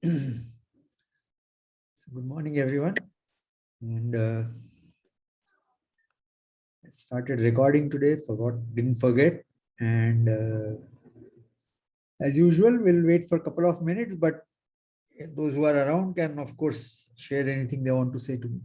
So good morning, everyone. And I started recording today, didn't forget. And as usual, we'll wait for a couple of minutes, but those who are around can, of course, share anything they want to say to me.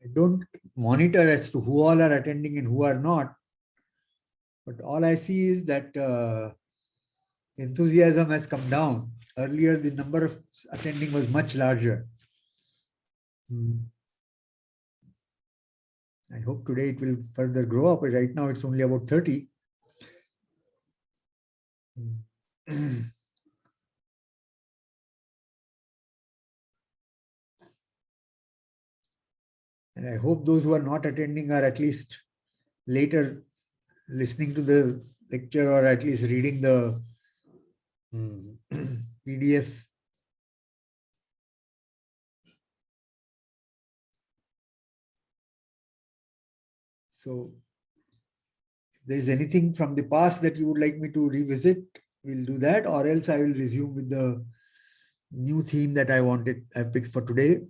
I don't monitor as to who all are attending and who are not, but all I see is that enthusiasm has come down. Earlier, the number of attending was much larger. I hope today it will further grow up. Right now, it's only about 30. And I hope those who are not attending are at least later listening to the lecture or at least reading the PDF. So if there is anything from the past that you would like me to revisit, we'll do that, or else I will resume with the new theme that I picked for today.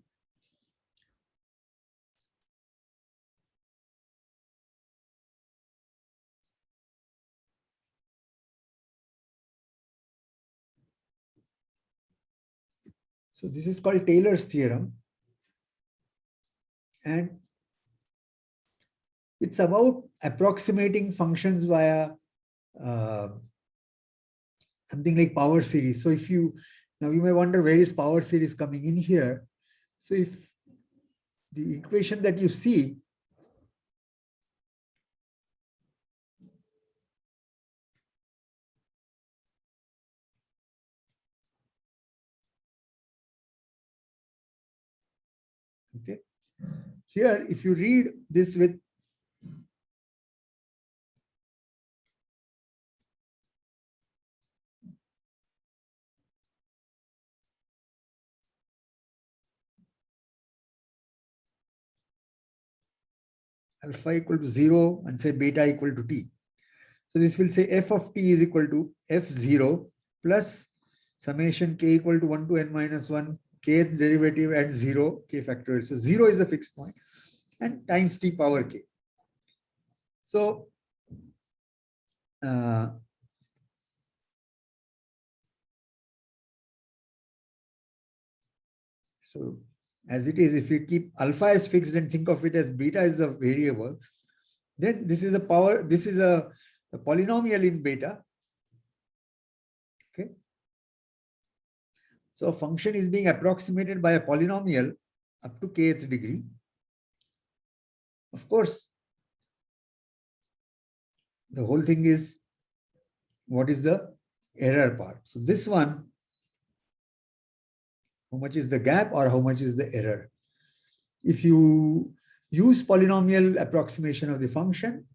So this is called Taylor's theorem. And it's about approximating functions via something like power series. So if you, now you may wonder where is power series coming in here. So if the equation that you see okay, here if you read this with alpha equal to 0 and say beta equal to t. So this will say f of t is equal to f0 plus summation k equal to 1 to n minus 1 kth derivative at 0 k factorial. So 0 is the fixed point and times t power k. So so as it is, if you keep alpha as fixed and think of it as beta as the variable, then this is a power, this is a polynomial in beta. Okay. So a function is being approximated by a polynomial up to kth degree. Of course, the whole thing is what is the error part. So this one, how much is the gap or how much is the error? If you use polynomial approximation of the function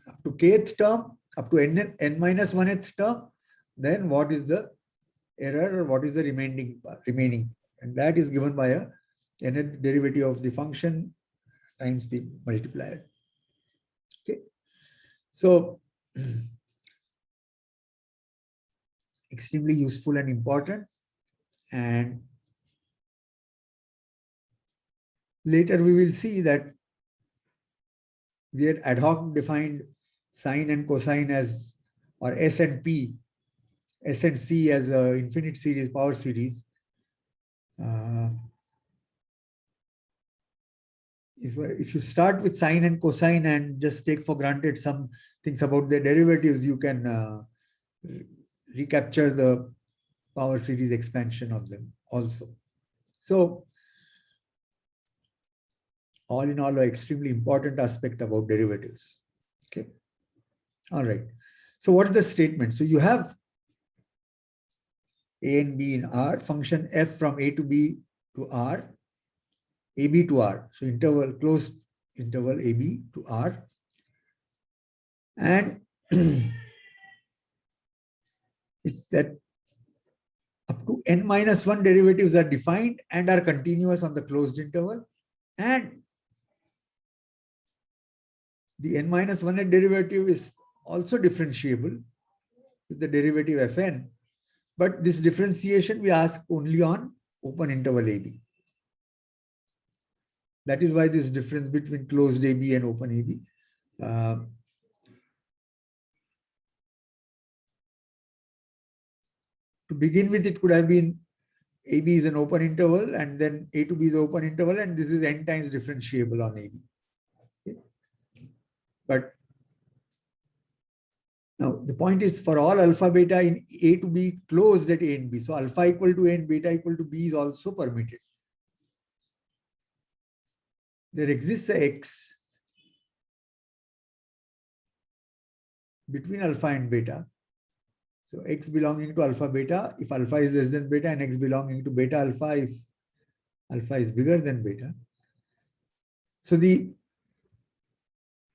up to kth term, up to n minus 1th term, then what is the error or what is the remaining? And that is given by a nth derivative of the function times the multiplier. Okay. So extremely useful and important. And later we will see that we had ad hoc defined sine and cosine as, or S and P, S and C as a infinite series, power series. If you start with sine and cosine and just take for granted some things about their derivatives, you can recapture the power series expansion of them also. So all in all, an extremely important aspect about derivatives. Okay. All right. So what is the statement? So you have A and B in R, function f from A to B to R, AB to R. So interval, closed interval AB to R. And it's that up to n minus 1 derivatives are defined and are continuous on the closed interval. And the n minus 1 derivative is also differentiable with the derivative fn. But this differentiation we ask only on open interval AB. That is why this difference between closed AB and open AB. To begin with, it could have been AB is an open interval and then A to B is an open interval, and this is n times differentiable on AB. Okay. But now the point is for all alpha beta in A to B closed at A and B. So alpha equal to A and beta equal to B is also permitted. There exists a X between alpha and beta. So X belonging to alpha beta if alpha is less than beta, and X belonging to beta alpha if alpha is bigger than beta. So the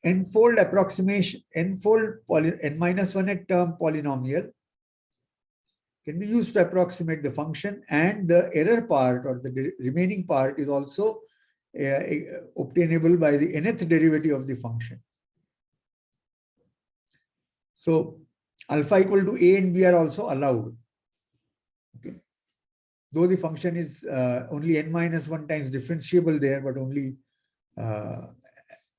n-fold approximation, n-fold n-1 term polynomial can be used to approximate the function, and the error part or the remaining part is also obtainable by the nth derivative of the function. So alpha equal to A and B are also allowed. Okay. Though the function is only n minus 1 times differentiable there, but only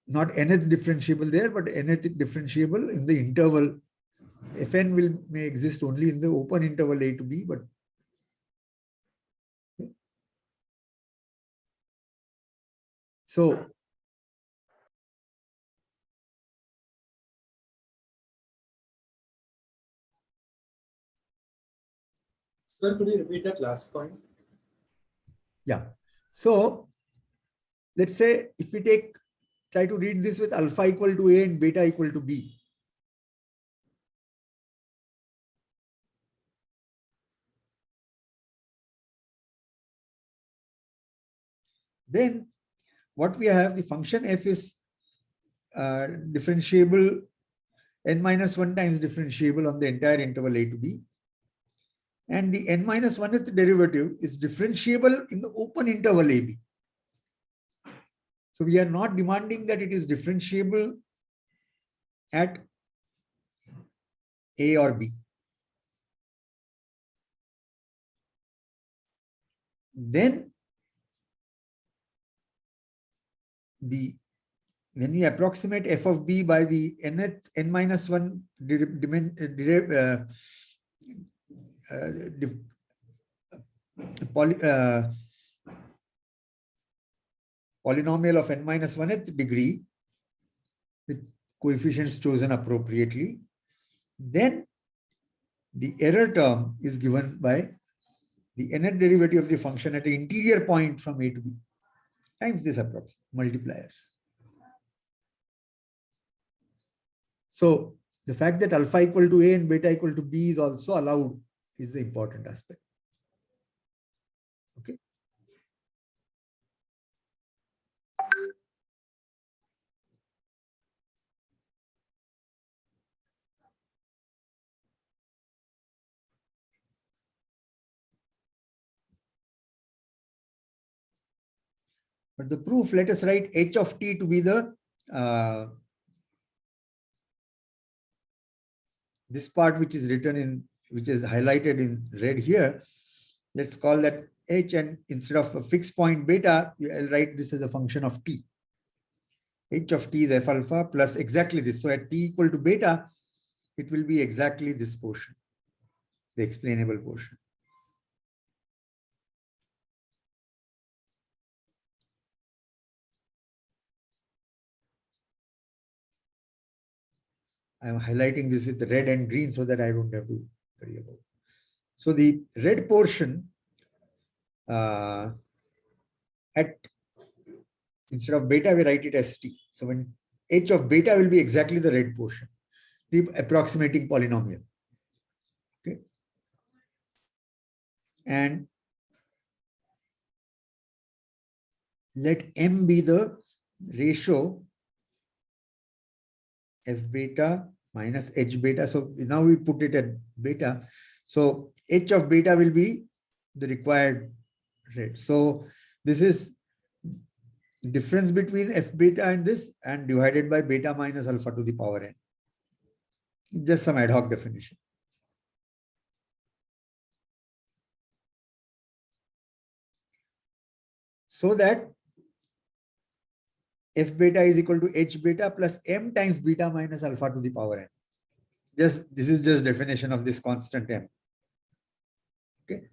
not nth differentiable there, but nth differentiable in the interval. Fn may exist only in the open interval A to B, but so sir, could you repeat that last point? Yeah. So let's say if we try to read this with alpha equal to A and beta equal to B. Then what we have, the function f is differentiable n minus 1 times differentiable on the entire interval A to B. And the n minus 1th derivative is differentiable in the open interval AB. So we are not demanding that it is differentiable at A or B. Then when we approximate f of b by the n minus 1 polynomial of n minus 1th degree with coefficients chosen appropriately, then the error term is given by the nth derivative of the function at the interior point from A to B times this approximate multipliers. So the fact that alpha equal to A and beta equal to B is also allowed is the important aspect. Okay. But the proof, let us write h of t to be the this part which is written in, which is highlighted in red here. Let's call that h, and instead of a fixed point beta, I'll write this as a function of t. H of t is f alpha plus exactly this. So at t equal to beta, it will be exactly this portion, the explainable portion. I'm highlighting this with the red and green so that I don't have to worry about it. So the red portion at instead of beta, we write it as t. So when h of beta will be exactly the red portion, the approximating polynomial. Okay. And let m be the ratio f beta minus h beta. So now we put it at beta. So h of beta will be the required rate. So this is difference between f beta and this, and divided by beta minus alpha to the power n. Just some ad hoc definition. So that f beta is equal to h beta plus m times beta minus alpha to the power n. This is just definition of this constant m. Okay.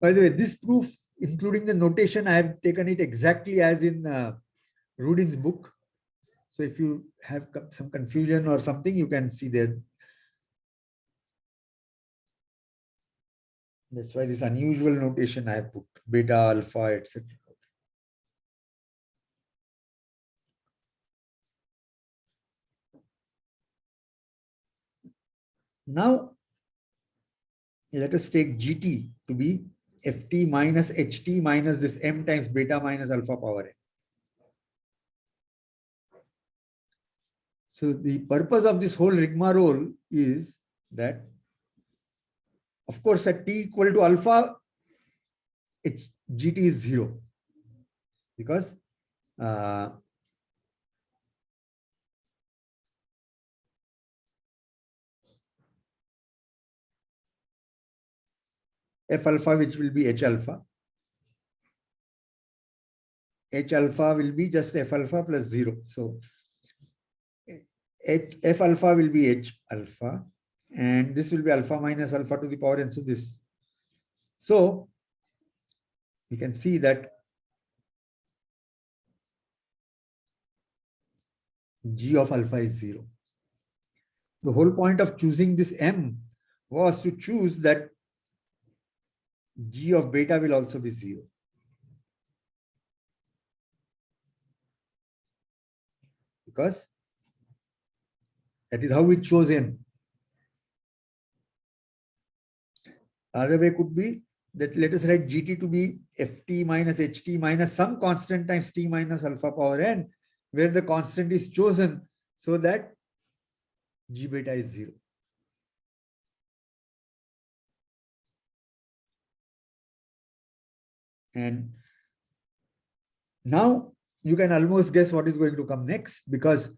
By the way, this proof, including the notation, I have taken it exactly as in Rudin's book. So if you have some confusion or something, you can see there. That's why this unusual notation I have put, beta, alpha, etc. Now, let us take gt to be ft minus ht minus this m times beta minus alpha power n. So the purpose of this whole rigmarole is that, of course, at t equal to alpha, gt is 0 because f alpha, which will be h alpha will be just f alpha plus 0. So f alpha will be h alpha, and this will be alpha minus alpha to the power n. So this. So we can see that g of alpha is 0. The whole point of choosing this m was to choose that g of beta will also be 0. Because that is how we chose m. Other way could be that let us write gt to be ft minus ht minus some constant times t minus alpha power n, where the constant is chosen so that g beta is 0. And now you can almost guess what is going to come next, because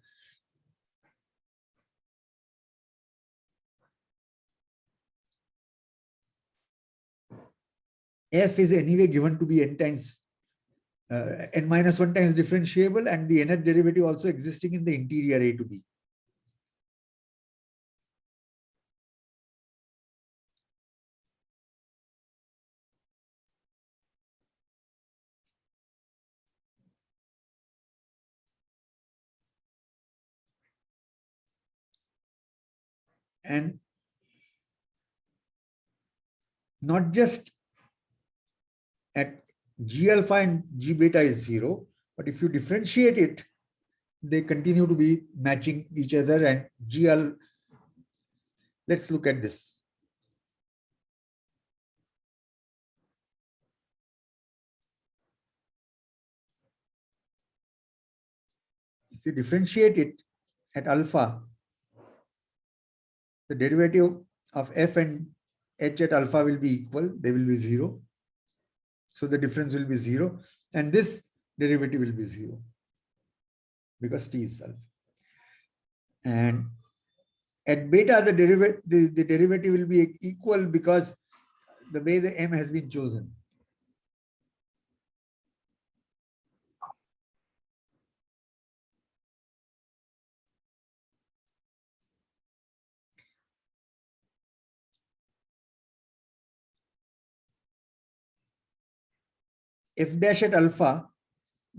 f is anyway given to be n times n minus 1 times differentiable, and the nth derivative also existing in the interior a to b. And not just at g alpha and g beta is 0, but if you differentiate it, they continue to be matching each other, and gl. Let's look at this. If you differentiate it at alpha, the derivative of f and h at alpha will be equal, they will be 0. So the difference will be 0, and this derivative will be 0 because t is alpha. And at beta, the derivative will be equal because the way the m has been chosen. F dash at alpha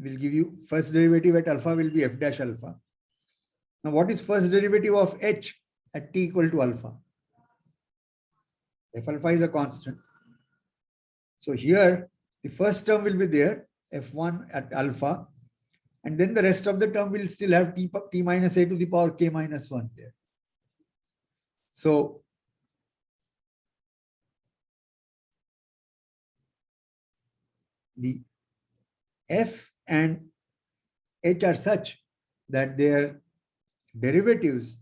will give you first derivative at alpha will be f dash alpha. Now, what is first derivative of h at t equal to alpha? F alpha is a constant. So here, the first term will be there, F1 at alpha, and then the rest of the term will still have t minus a to the power k minus 1 there. So the F and H are such that their derivatives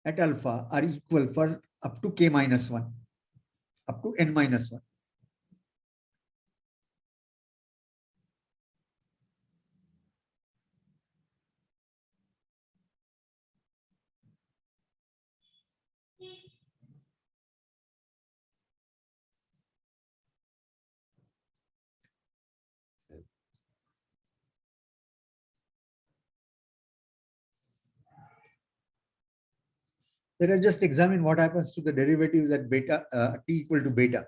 at alpha are equal for up to k minus 1, up to n minus 1. Let us just examine what happens to the derivatives at beta t equal to beta.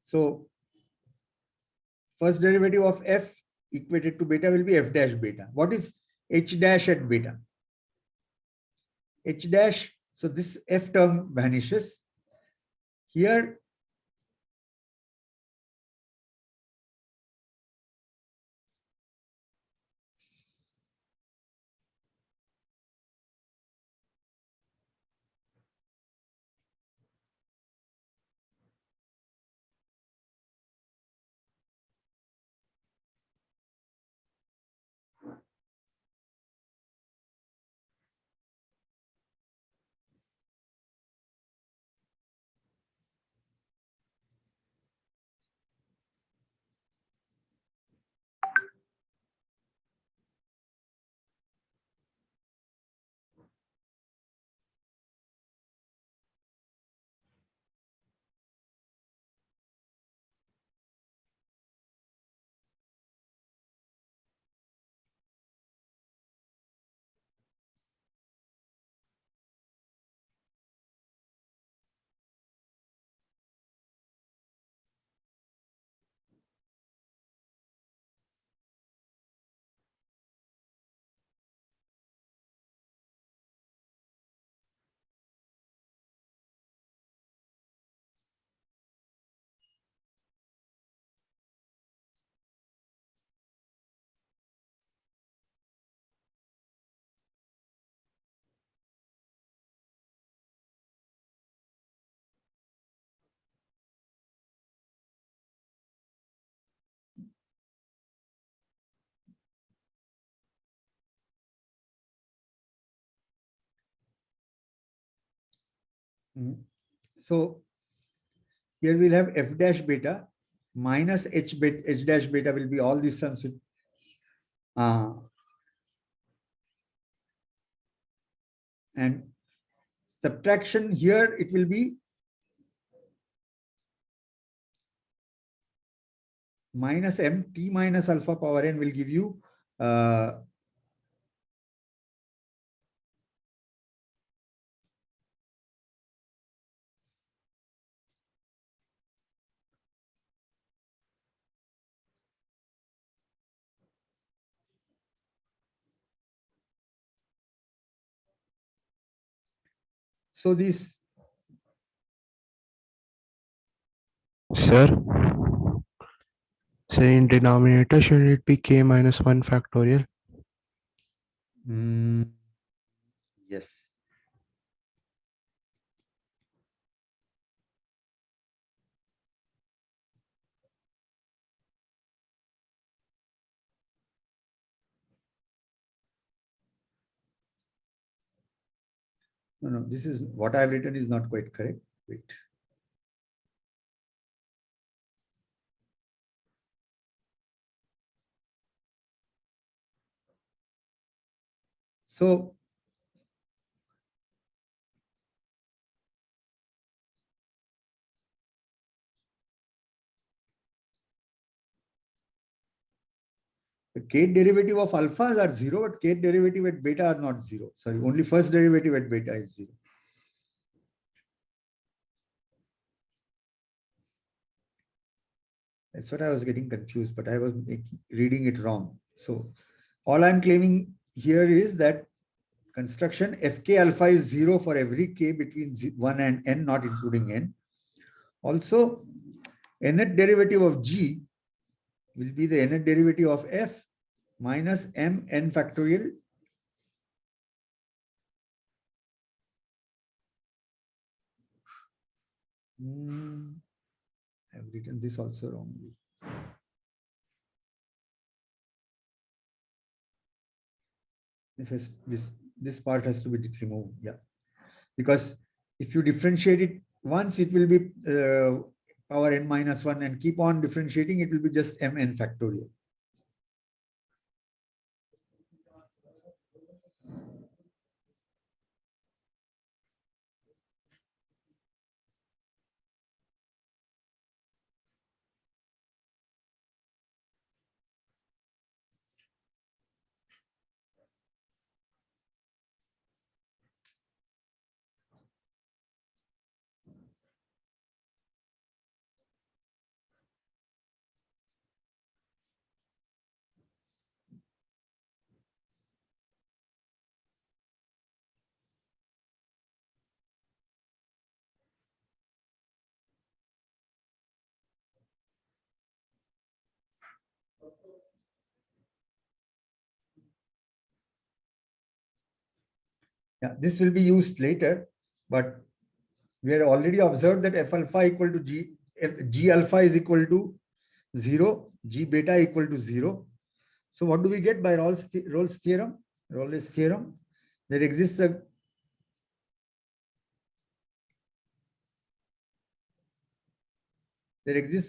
So first derivative of f equated to beta will be f dash beta. What is h dash at beta? H dash, so this f term vanishes. Here, so here we'll have f dash beta minus h dash beta will be all these terms. And subtraction here, it will be minus m t minus alpha power n will give you so this. Sir, so in denominator, should it be k minus 1 factorial? Yes. No, this is what I've written is not quite correct. Wait. So the kth derivative of alphas are 0, but kth derivative at beta are not 0. Sorry, only first derivative at beta is 0. That's what I was getting confused, but I was reading it wrong. So all I'm claiming here is that construction, Fk alpha is 0 for every k between 1 and n, not including n. Also, nth derivative of g will be the nth derivative of f minus m n factorial I've written this also wrongly. This part has to be removed, yeah, because if you differentiate it once, it will be power n minus 1, and keep on differentiating, it will be just m n factorial. Yeah, this will be used later, but we had already observed that f alpha equal to g alpha is equal to 0, g beta equal to 0. So what do we get by Rolle's theorem? Rolle's theorem, there exists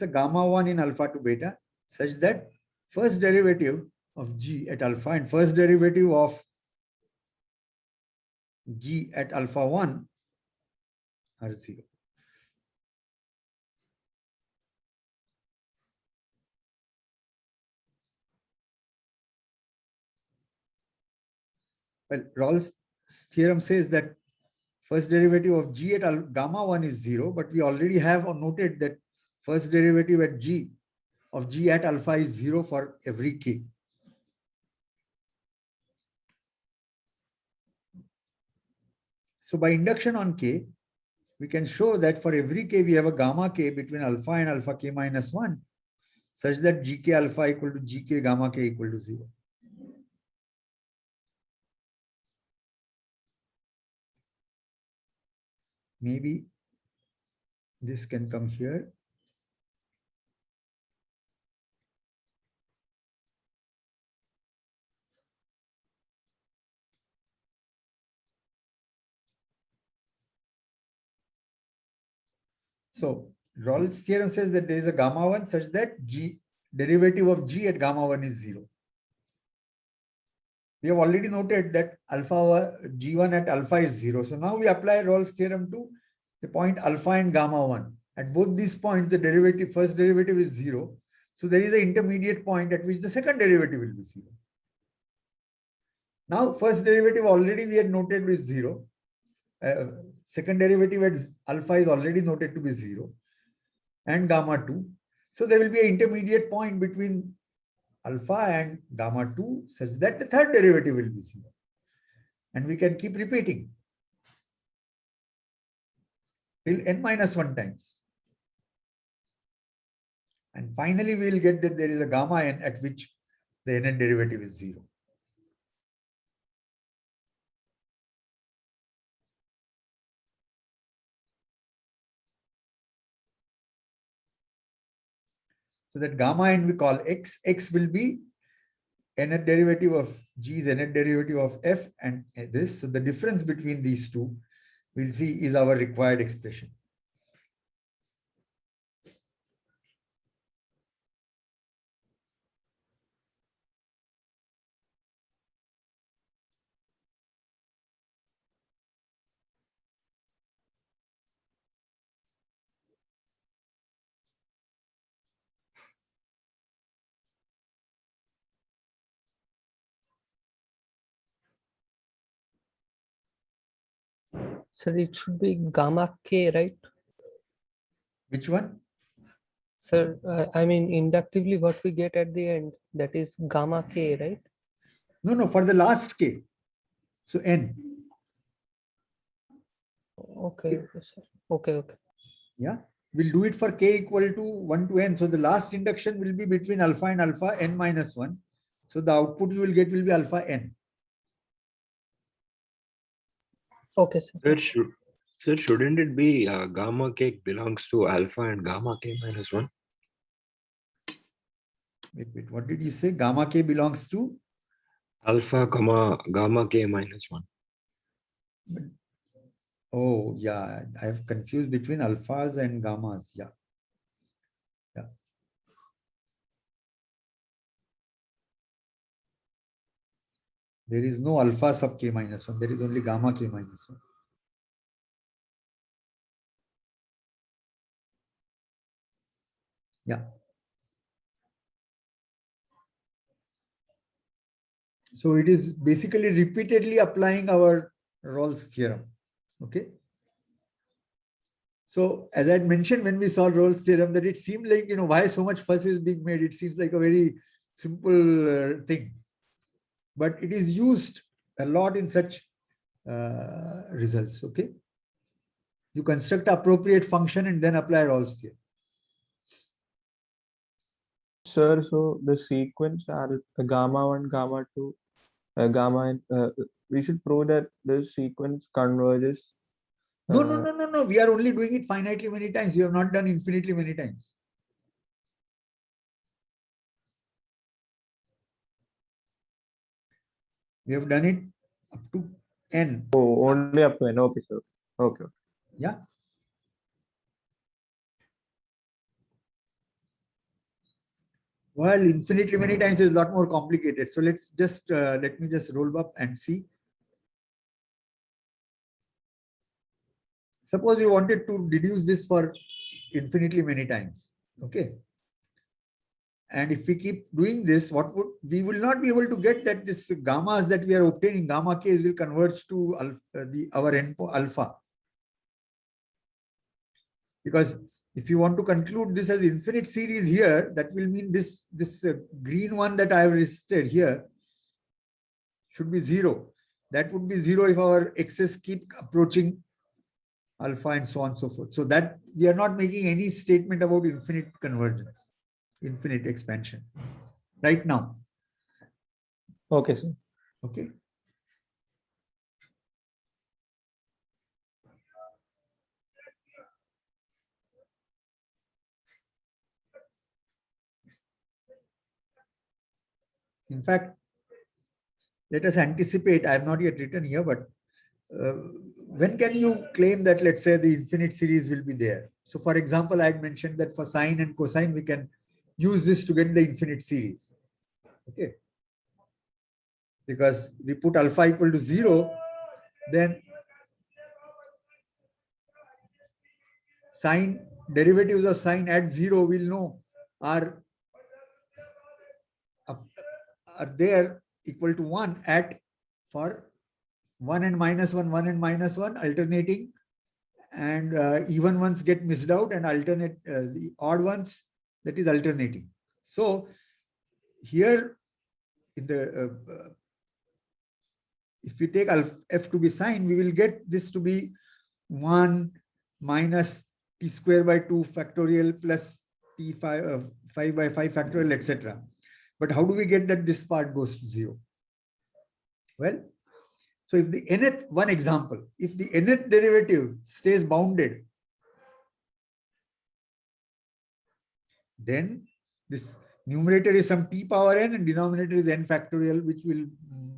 a gamma 1 in alpha to beta such that first derivative of g at alpha and first derivative of g at alpha 1 are 0. Well, Rolle's theorem says that first derivative of g at gamma 1 is 0, but we already have noted that first derivative at g of g at alpha is 0 for every k. So by induction on k, we can show that for every k, we have a gamma k between alpha and alpha k minus 1, such that gk alpha equal to gk gamma k equal to 0. Maybe this can come here. So Rolle's theorem says that there is a gamma 1 such that g derivative of g at gamma 1 is 0. We have already noted that alpha g1 at alpha is 0. So now we apply Rolle's theorem to the point alpha and gamma 1. At both these points, the first derivative is 0. So there is an intermediate point at which the second derivative will be 0. Now, first derivative already we had noted is 0. Second derivative at alpha is already noted to be 0 and gamma 2. So there will be an intermediate point between alpha and gamma 2 such that the third derivative will be 0. And we can keep repeating till n minus 1 times. And finally, we will get that there is a gamma n at which the nth derivative is 0. So that gamma n we call x. X will be nth derivative of g is nth derivative of f and this. So the difference between these two we'll see is our required expression. Sir, it should be gamma k, right? Which one? Sir, I mean, inductively what we get at the end, that is gamma k, right? No, for the last k. So n. Okay, okay, sir. Okay, okay. Yeah. We'll do it for k equal to 1 to n. So the last induction will be between alpha and alpha n minus 1. So the output you will get will be alpha n. Okay, sir. Sir, shouldn't it be gamma k belongs to alpha and gamma k minus 1? Wait. What did you say? Gamma k belongs to? Alpha comma gamma k minus 1. Oh, yeah. I have confused between alphas and gammas. Yeah. Yeah. There is no alpha sub k minus 1. There is only gamma k minus 1. Yeah. So it is basically repeatedly applying our Rolle's theorem. Okay. So as I had mentioned when we saw Rolle's theorem, that it seemed like, why so much fuss is being made. It seems like a very simple thing. But it is used a lot in such results. Okay. You construct appropriate function and then apply Rolle's theorem. Sir, so the sequence are gamma 1, gamma 2, gamma, we should prove that the sequence converges. No. We are only doing it finitely many times. We have not done infinitely many times. We have done it up to n. Oh, only up to n. Okay, sir. Okay. Yeah. Well, infinitely many times is a lot more complicated. So let's just let me just roll up and see. Suppose we wanted to deduce this for infinitely many times. Okay. And if we keep doing this, we will not be able to get that this gammas that we are obtaining, gamma k's will converge to our endpoint alpha. Because if you want to conclude this as infinite series here, that will mean this green one that I have listed here should be 0. That would be 0 if our x's keep approaching alpha and so on and so forth. So that we are not making any statement about infinite convergence, infinite expansion right now. Okay, sir. Okay. In fact, let us anticipate. I have not yet written here, but when can you claim that, let's say, the infinite series will be there? So, for example, I had mentioned that for sine and cosine, we can use this to get the infinite series. Okay. Because we put alpha equal to 0, then sine, derivatives of sine at 0 we'll know are there equal to 1 at for 1 and minus 1, 1 and minus 1 alternating, and even ones get missed out, and alternate the odd ones, that is alternating. So here in the if we take f to be sine, we will get this to be 1 minus t square by 2 factorial plus t 5 by 5 factorial, etc. But how do we get that this part goes to 0? Well, so if the nth, one example, if the nth derivative stays bounded, then this numerator is some t power n and denominator is n factorial, which will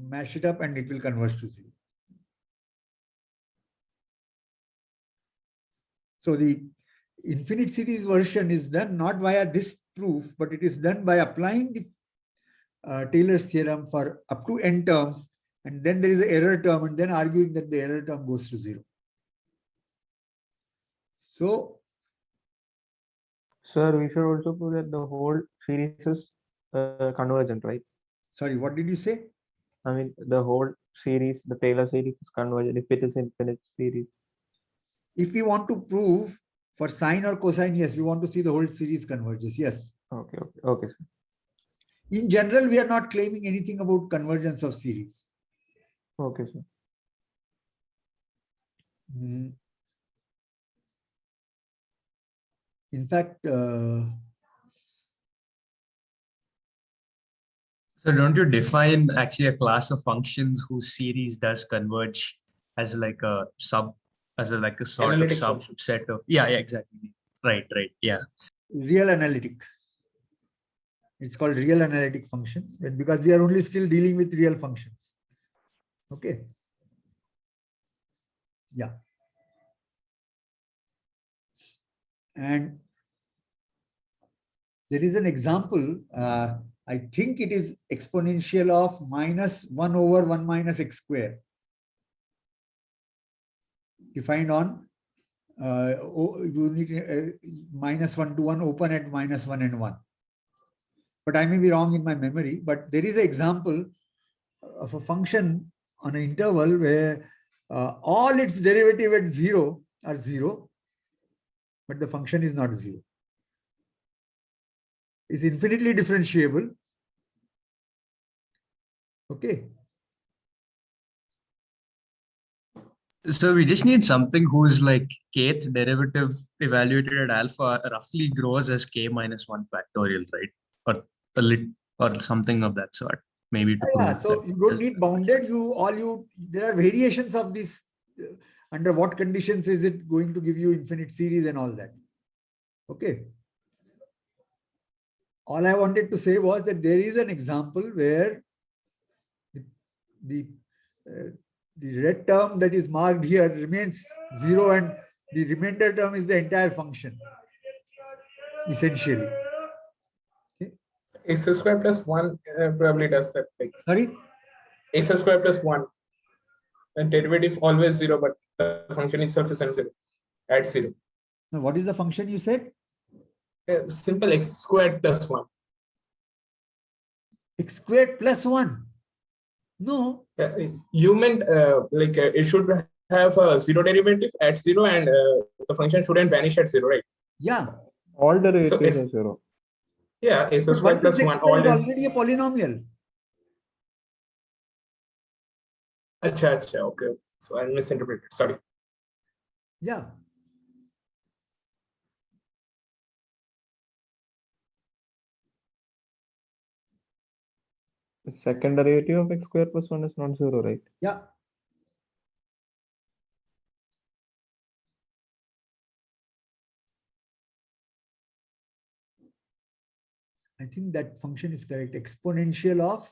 mash it up and it will converge to 0. So the infinite series version is done not via this proof, but it is done by applying the Taylor's theorem for up to n terms, and then there is an error term, and then arguing that the error term goes to 0. So, sir, we should also prove that the whole series is convergent, right? Sorry, what did you say? I mean, the whole series, the Taylor series is convergent if it is infinite series. If we want to prove for sine or cosine, yes, we want to see the whole series converges. Yes. Okay, sir. In general, we are not claiming anything about convergence of series. Okay, sir. Mm. In fact, So don't you define actually a class of functions whose series does converge as like a sort Analytic of function. subset of, yeah, exactly. Right, yeah. real analytic. It's called real analytic function because we are only still dealing with real functions. Okay. Yeah. And there is an example. I think it is exponential of -1 over 1 minus x square. Defined on unit -1 to 1 open at -1 and 1. But I may be wrong in my memory. But there is an example of a function on an interval where all its derivative at 0 are 0, but the function is not 0. It's infinitely differentiable. Okay. So we just need something whose like kth derivative evaluated at alpha roughly grows as k minus 1 factorial, right? Or a lit or something of that sort, maybe to Yeah, prove so that you don't as need well. bounded. There are variations of this. Under what conditions is it going to give you infinite series and all that? Okay. All I wanted to say was that there is an example where the red term that is marked here remains 0 and the remainder term is the entire function, essentially. Okay. A square plus 1 probably does that. Like Sorry? a square plus 1. And derivative always 0, but the function itself is 0 at 0. Now, what is the function you said? Simple x squared plus 1. X squared plus 1. No. You meant it should have a 0 derivative at 0 and the function shouldn't vanish at 0, right? Yeah. All derivatives So are 0. yeah, a But squared 1 plus plus x 1 squared all is is. already a polynomial. Acha, okay. So I misinterpreted. Sorry. Yeah. The second derivative of x square plus 1 is not 0, right? Yeah. I think that function is correct. Exponential of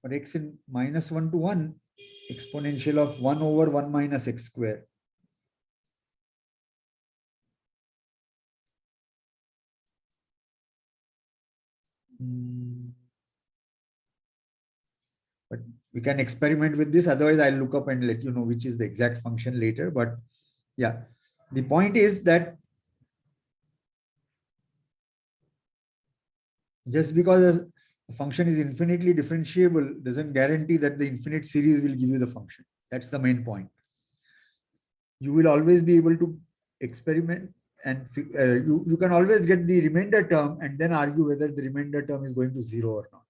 for x in -1 to 1, exponential of 1 over 1 minus x square. But we can experiment with this. Otherwise, I'll look up and let you know which is the exact function later. But yeah, the point is that just because a function is infinitely differentiable doesn't guarantee that the infinite series will give you the function. That's the main point. You will always be able to experiment and you can always get the remainder term and then argue whether the remainder term is going to 0 or not.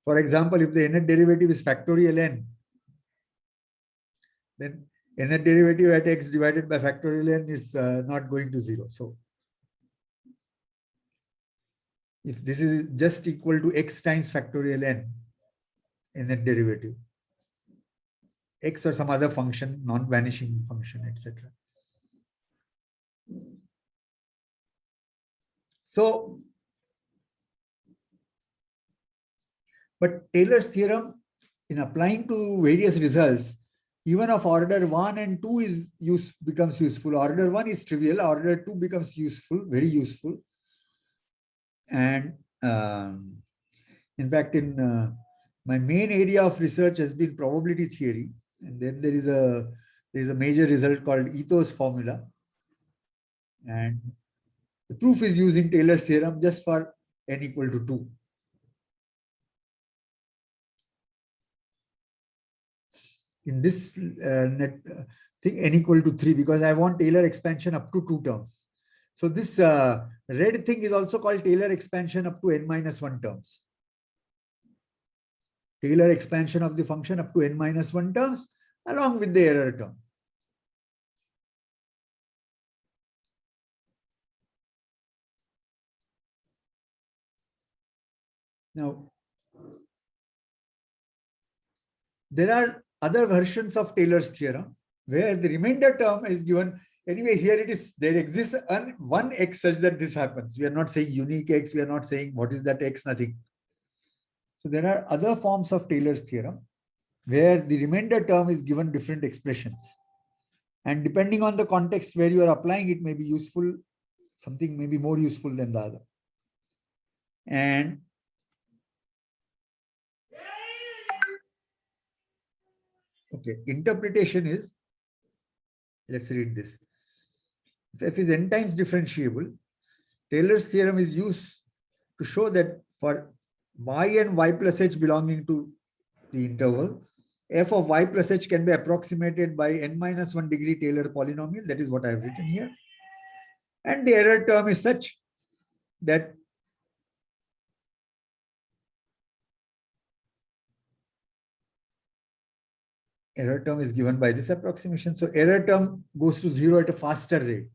For example, if the nth derivative is factorial n, then nth derivative at x divided by factorial n is not going to 0. So if this is just equal to x times factorial n, nth derivative, x or some other function, non-vanishing function, etc. So, but Taylor's theorem, in applying to various results, even of order 1 and 2 becomes useful. Order 1 is trivial. Order 2 becomes useful, very useful. And in fact, in my main area of research has been probability theory. And then there is a major result called Ito's formula. And The proof is using Taylor's theorem just for n equal to 2. In this thing, n equal to 3, because I want Taylor expansion up to 2 terms. So this red thing is also called Taylor expansion up to n minus 1 terms. Taylor expansion of the function up to n minus 1 terms along with the error term. Now, there are other versions of Taylor's theorem where the remainder term is given. Anyway, here it is, there exists one x such that this happens. We are not saying unique x, we are not saying what is that x, nothing. So there are other forms of Taylor's theorem where the remainder term is given different expressions. And depending on the context where you are applying it may be useful, something may be more useful than the other. And okay, interpretation is, let's read this. If f is n times differentiable, Taylor's theorem is used to show that for y and y plus h belonging to the interval, f of y plus h can be approximated by n minus 1 degree Taylor polynomial. That is what I have written here. And the error term is such that error term is given by this approximation. So error term goes to 0 at a faster rate.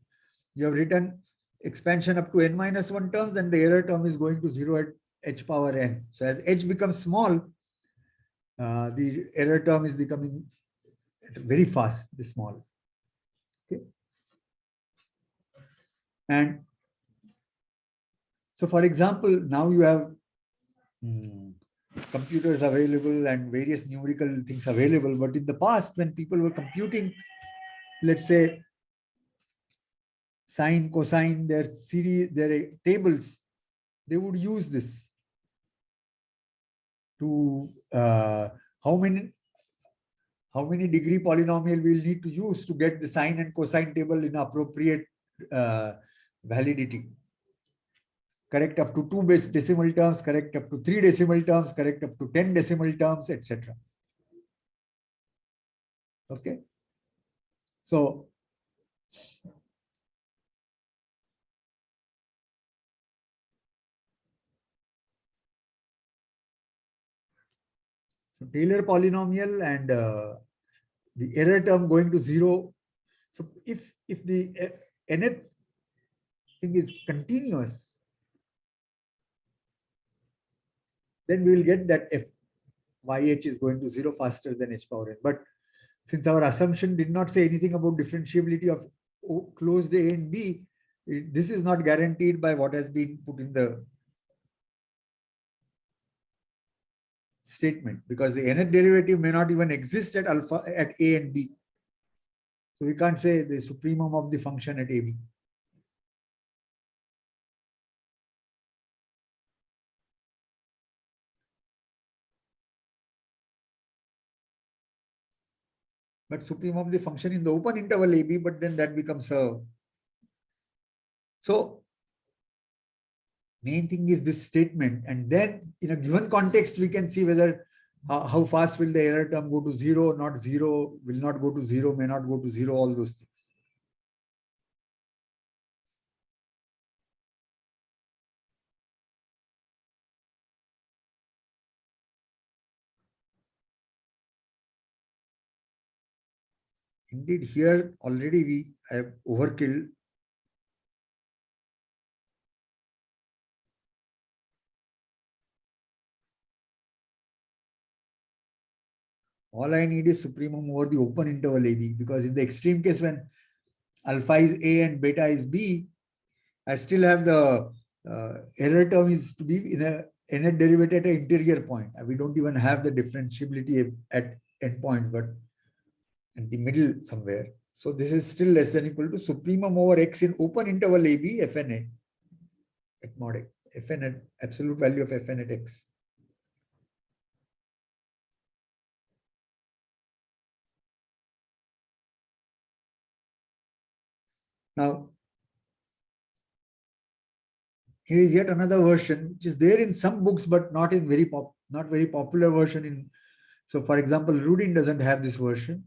You have written expansion up to n minus 1 terms and the error term is going to 0 at h power n. So as h becomes small, the error term is becoming very fast, the small. Okay. And so for example, now you have computers available and various numerical things available. But in the past, when people were computing, let's say, sine, cosine, their series, their tables, they would use this to how many degree polynomial we'll need to use to get the sine and cosine table in appropriate validity. Correct up to 2 decimal terms, correct up to 3 decimal terms, correct up to 10 decimal terms, etc. Okay. So Taylor polynomial and the error term going to 0. So if the nth thing is continuous, then we will get that f yh is going to 0 faster than h power n. But since our assumption did not say anything about differentiability of closed A and B, this is not guaranteed by what has been put in the statement, because the nth derivative may not even exist at alpha at A and B. So we can't say the supremum of the function at AB. But supremum of the function in the open interval AB, but then that becomes a. So main thing is this statement, and then in a given context we can see whether how fast will the error term go to 0, not 0, will not go to 0, may not go to 0, all those things. Indeed, here already we have overkill. All I need is supremum over the open interval AB, because in the extreme case when alpha is A and beta is B, I still have the error term is to be in a nth derivative at an interior point. We don't even have the differentiability at endpoints, but in the middle somewhere. So this is still less than equal to supremum over x in open interval AB Fn at mod x, Fn at absolute value of Fn at x. Now, here is yet another version which is there in some books, but not in not very popular version in. So for example, Rudin doesn't have this version.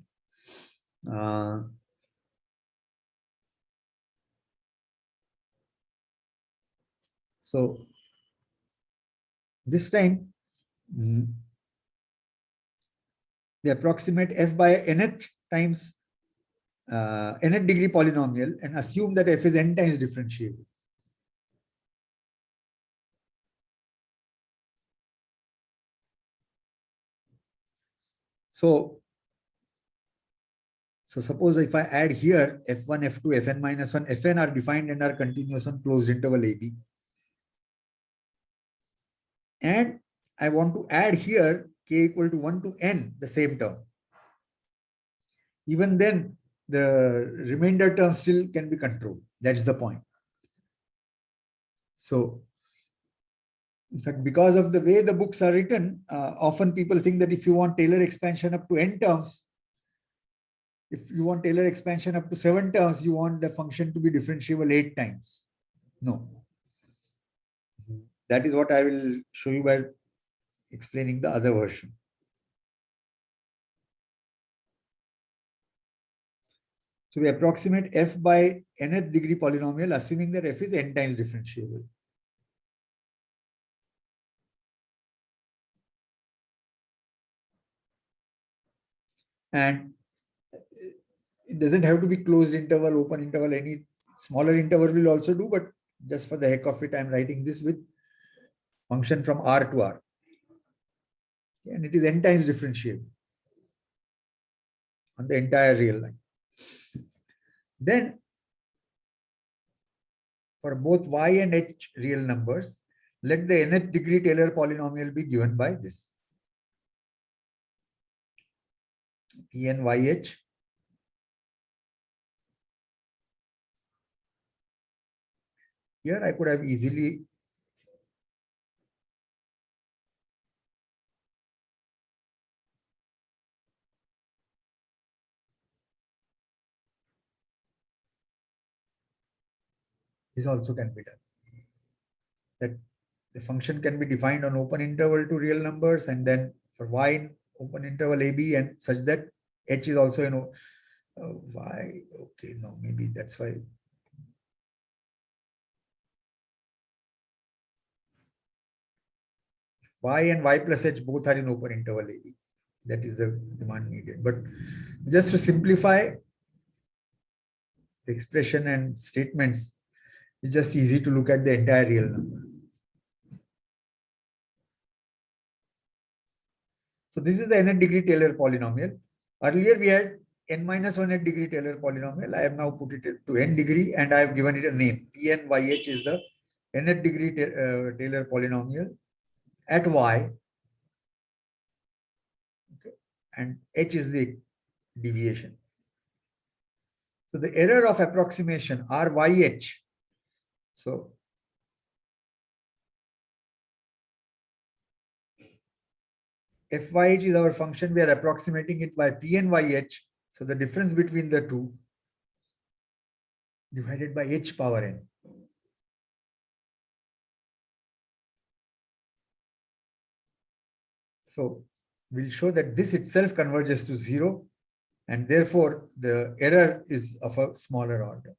So this time we approximate f by nth times nth degree polynomial and assume that f is n times differentiable. So suppose if I add here f1, f2, fn minus 1, fn are defined and are continuous on closed interval AB. And I want to add here k equal to 1 to n, the same term. Even then, the remainder term still can be controlled. That's the point. So, in fact, because of the way the books are written, often people think that if you want Taylor expansion up to n terms, if you want Taylor expansion up to 7 terms, you want the function to be differentiable 8 times. No. That is what I will show you by explaining the other version. So we approximate f by nth degree polynomial, assuming that f is n times differentiable. And it doesn't have to be closed interval, open interval, any smaller interval will also do, but just for the heck of it, I'm writing this with function from R to R. And it is n times differentiable on the entire real line. Then, for both y and h real numbers, let the nth degree Taylor polynomial be given by this. Pn yh here I could have easily this also can be done. That the function can be defined on open interval to real numbers, and then for y in open interval AB, and such that h is also, y. Okay, no, maybe that's why. Y and y plus h both are in open interval AB. That is the demand needed. But just to simplify the expression and statements, it's just easy to look at the entire real number. So this is the nth degree Taylor polynomial. Earlier we had n minus 1th degree Taylor polynomial. I have now put it to n degree and I have given it a name. Pn yh is the nth degree Taylor polynomial at y. Okay. And h is the deviation. So the error of approximation RYH. So fyh is our function. We are approximating it by pnyh. So the difference between the two divided by h power n. So we'll show that this itself converges to 0, and therefore the error is of a smaller order.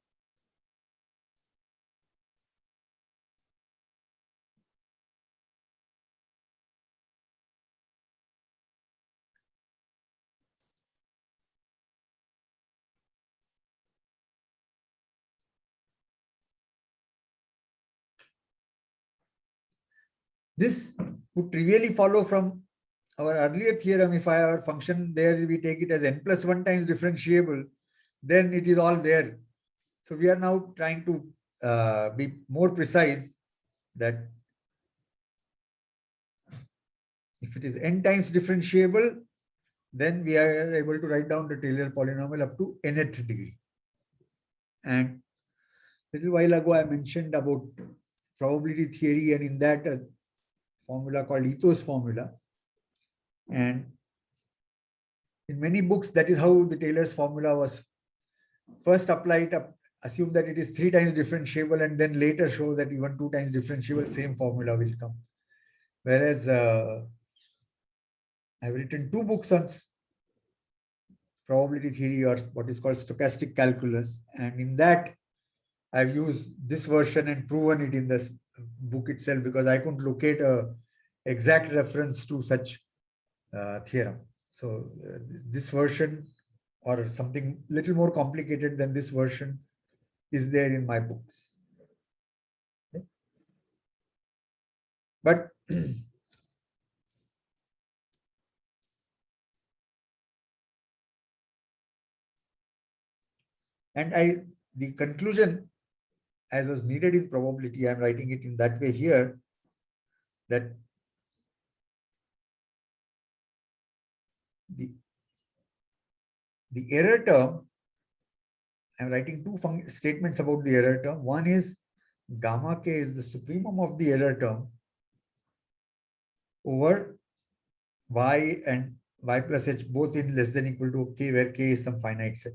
This would trivially follow from our earlier theorem. If our function there, we take it as n plus 1 times differentiable, then it is all there. So we are now trying to be more precise, that if it is n times differentiable, then we are able to write down the Taylor polynomial up to nth degree. And a little while ago, I mentioned about probability theory, and in that formula called ethos formula. And in many books, that is how the Taylor's formula was first applied assume that it is 3 times differentiable and then later show that even 2 times differentiable, same formula will come. Whereas I've written 2 books on probability theory, or what is called stochastic calculus. And in that, I've used this version and proven it in this book itself, because I couldn't locate a exact reference to such theorem. So this version, or something little more complicated than this version, is there in my books. Okay. But and the conclusion, as was needed in probability, I'm writing it in that way here, that the error term, I'm writing 2 statements about the error term. One is gamma k is the supremum of the error term over y and y plus h, both in less than equal to k, where k is some finite set.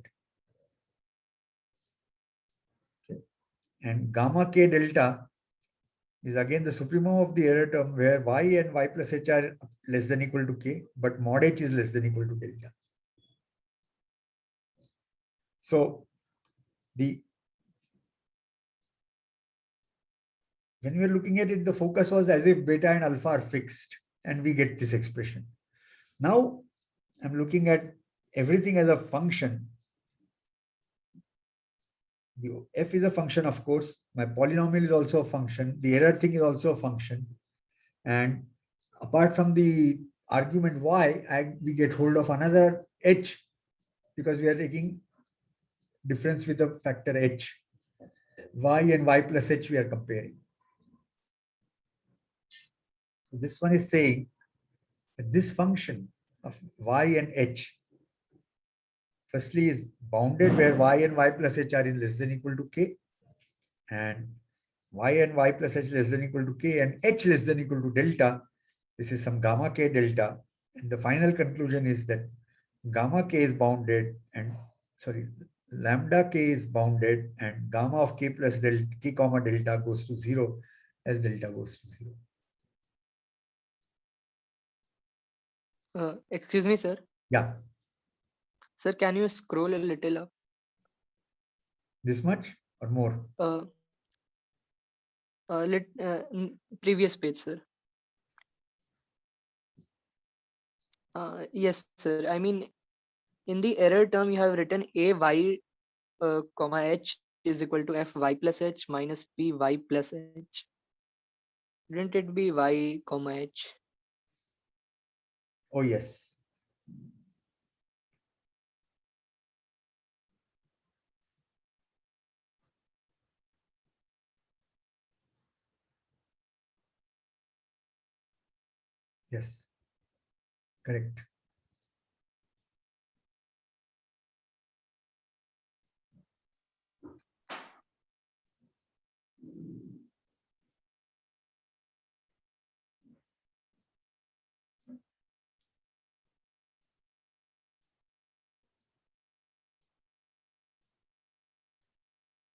Okay. And gamma k delta is again the supremum of the error term, where y and y plus h are less than equal to k, but mod h is less than equal to delta. So when we are looking at it, the focus was as if beta and alpha are fixed, and we get this expression. Now I'm looking at everything as a function. The f is a function, of course. My polynomial is also a function. The error thing is also a function. And apart from the argument y, we get hold of another h, because we are taking difference with a factor h. Y and y plus h we are comparing. So this one is saying that this function of y and h, firstly, is bounded where y and y plus h are in less than equal to k, and y and y plus h less than equal to k, and h less than equal to delta. This is some gamma k delta. And the final conclusion is that gamma k is bounded, and lambda k is bounded, and gamma of k plus delta, k comma delta goes to 0 as delta goes to 0. Excuse me, sir. Yeah. Sir, can you scroll a little up? This much or more? Previous page, sir. Yes, sir. I mean, in the error term, you have written a y comma h is equal to f y plus h minus p y plus h. Didn't it be y comma h? Oh, yes. Yes. Correct.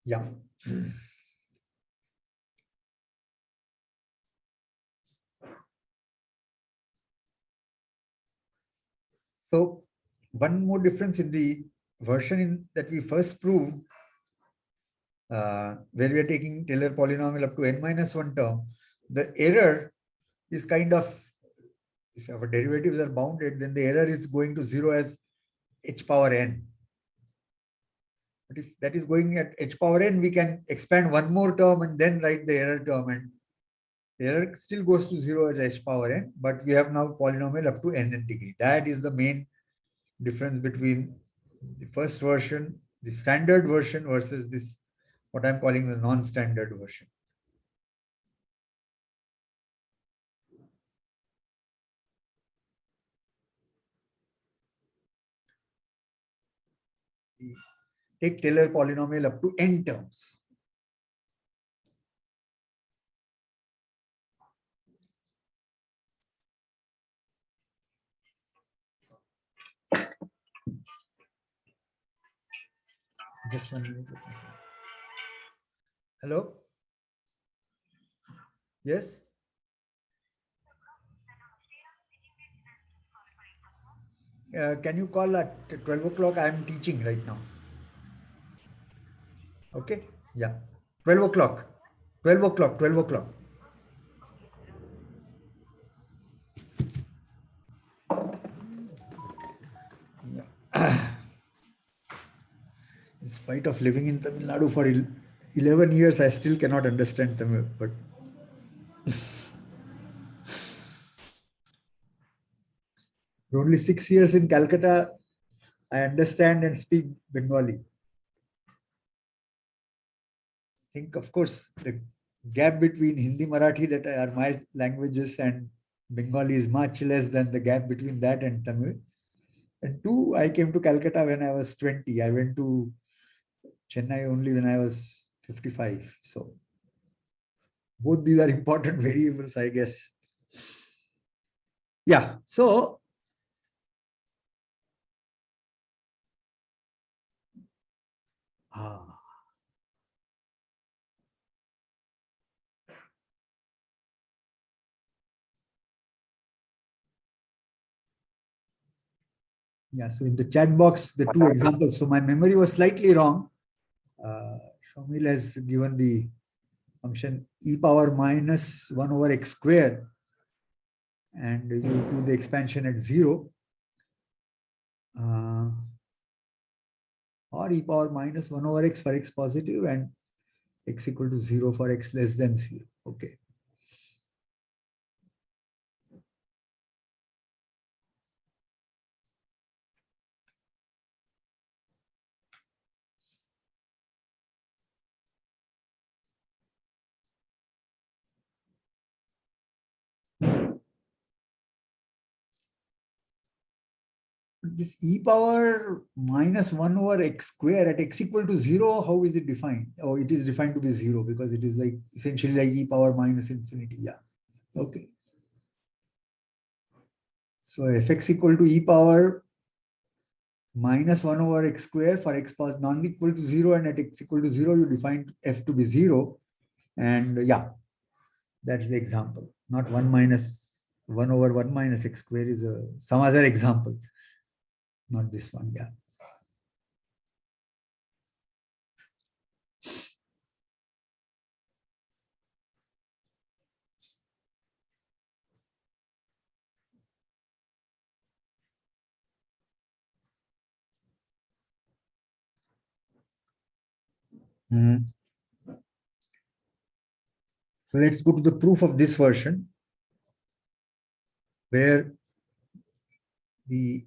Yeah. So one more difference in the version that we first proved, where we are taking Taylor polynomial up to n minus 1 term, the error is kind of, if our derivatives are bounded, then the error is going to 0 as h power n. But if that is going at h power n, we can expand one more term and then write the error term, and the error still goes to 0 as h power n, but we have now polynomial up to n degree. That is the main difference between the first version, the standard version, versus this, what I'm calling the non-standard version. We take Taylor polynomial up to n terms. Just 1 minute. Let me see. Hello? Yes? Can you call at 12 o'clock? I am teaching right now. Okay? Yeah. 12 o'clock. 12 o'clock. 12 o'clock. Yeah. In spite of living in Tamil Nadu for 11 years, I still cannot understand Tamil. But for only 6 years in Calcutta, I understand and speak Bengali. I think, of course, the gap between Hindi, Marathi, that are my languages, and Bengali is much less than the gap between that and Tamil. And two, I came to Calcutta when I was 20. I went to Chennai only when I was 55. So both these are important variables, I guess. Yeah. So yeah, so in the chat box, the two examples. So my memory was slightly wrong. Shomil has given the function e power minus 1 over x square, and you do the expansion at 0, or e power minus 1 over x for x positive and x equal to 0 for x less than 0. Okay. This e power minus 1 over x square at x equal to 0, how is it defined? Oh, it is defined to be 0 because it is like essentially like e power minus infinity. Yeah. Okay. So fx equal to e power minus 1 over x square for x pos non equal to 0, and at x equal to 0, you define f to be 0. And yeah, that's the example. Not 1 minus 1 over 1 minus x square is some other example. Not this one. Yeah. So let's go to the proof of this version, where the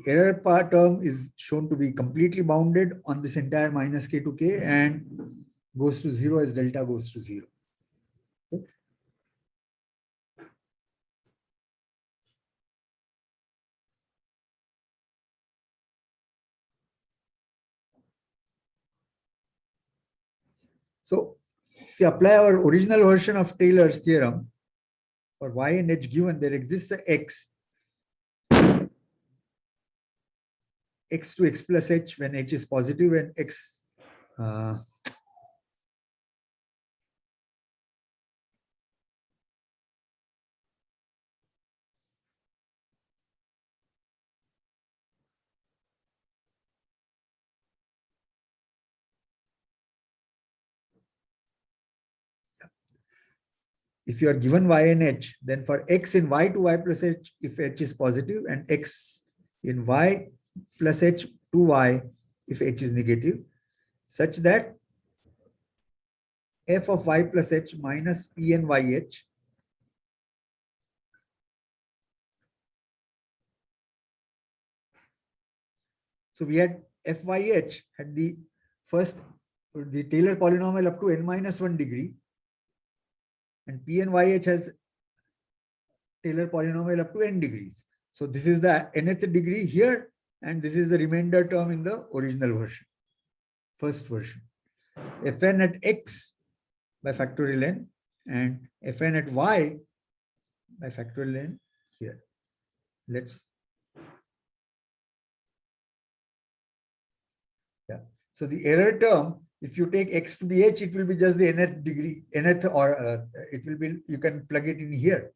error part term is shown to be completely bounded on this entire minus k to k and goes to 0 as delta goes to 0. Okay. So if we apply our original version of Taylor's theorem for y and h given, there exists a x to x plus h when h is positive, and x if you are given y and h, then for x in y to y plus h, if h is positive, and x in y plus h to y if h is negative, such that f of y plus h minus p n y h so we had fyh had the first, the Taylor polynomial up to n minus 1 degree, and p and yh has Taylor polynomial up to n degrees. So this is the nth degree here, and this is the remainder term in the original version, first version. Fn at x by factorial n and Fn at y by factorial n here. So the error term, if you take x to be h, it will be just the nth degree, nth, or it will be, you can plug it in here,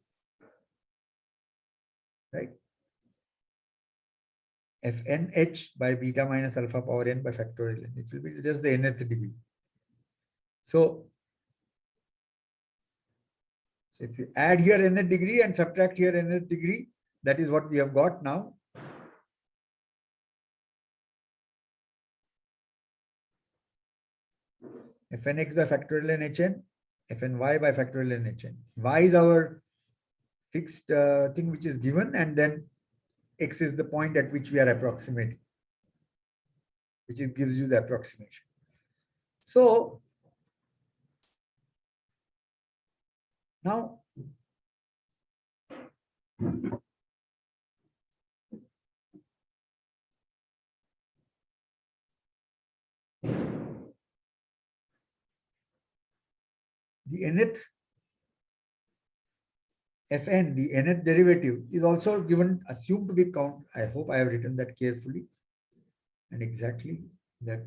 right? Fn h by beta minus alpha power n by factorial n. It will be just the nth degree. So if you add here nth degree and subtract here nth degree, that is what we have got now. Fnx by factorial n hn, Fny by factorial n hn. Y is our fixed thing which is given, and then x is the point at which we are approximating, which gives you the approximation. So now the nth Fn, the nth derivative, is also given, assumed to be count. I hope I have written that carefully and exactly that.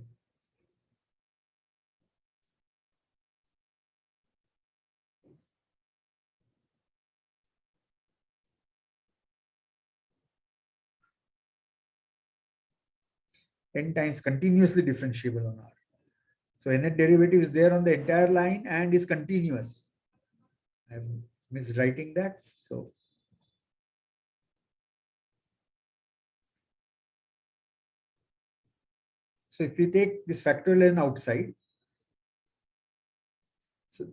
N times continuously differentiable on R. So nth derivative is there on the entire line and is continuous. I'm miswriting that. So if we take this factorial n outside, so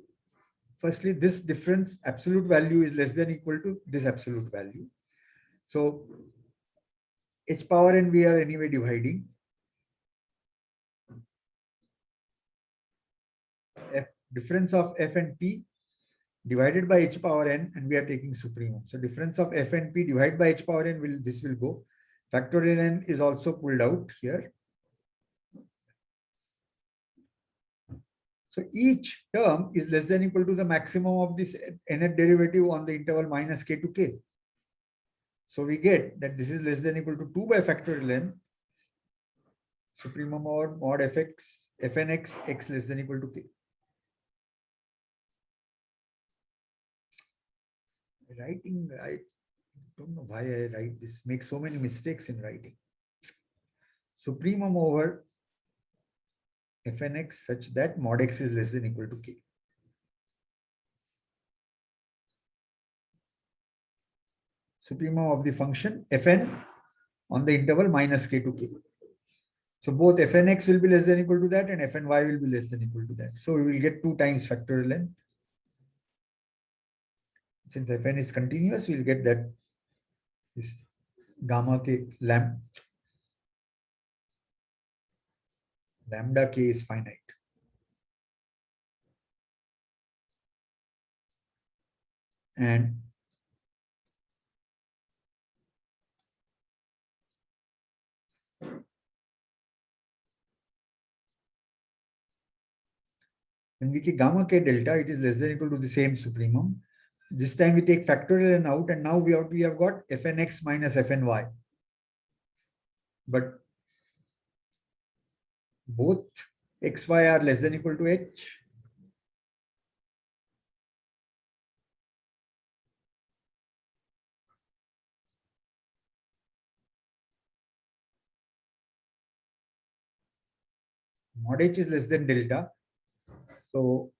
firstly, this difference absolute value is less than equal to this absolute value. So h power n we are anyway dividing. F difference of f and p divided by h power n, and we are taking supremum. So difference of f and p divided by h power n will go. Factorial n is also pulled out here. So each term is less than equal to the maximum of this nth derivative on the interval minus k to k. So we get that this is less than equal to 2 by factorial n, supremum over mod fx, fnx, x less than equal to k. Writing, I don't know why I write this, make so many mistakes in writing. Supremum over fnx such that mod x is less than equal to k. Supremum of the function fn on the interval minus k to k. So both fnx will be less than equal to that and fny will be less than equal to that. So we will get 2 times factorial n. Since fn is continuous, we will get that this gamma k lambda k is finite. And when we get gamma k delta, it is less than equal to the same supremum. This time we take factorial n out, and now we have got fnx minus fny. But both xy are less than equal to h. Mod h is less than delta. So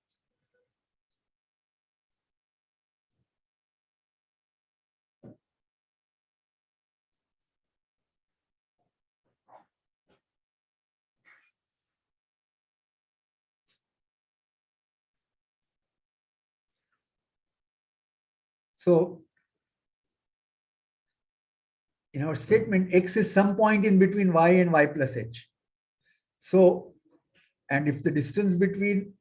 in our statement, x is some point in between y and y plus h. So, and if the distance between,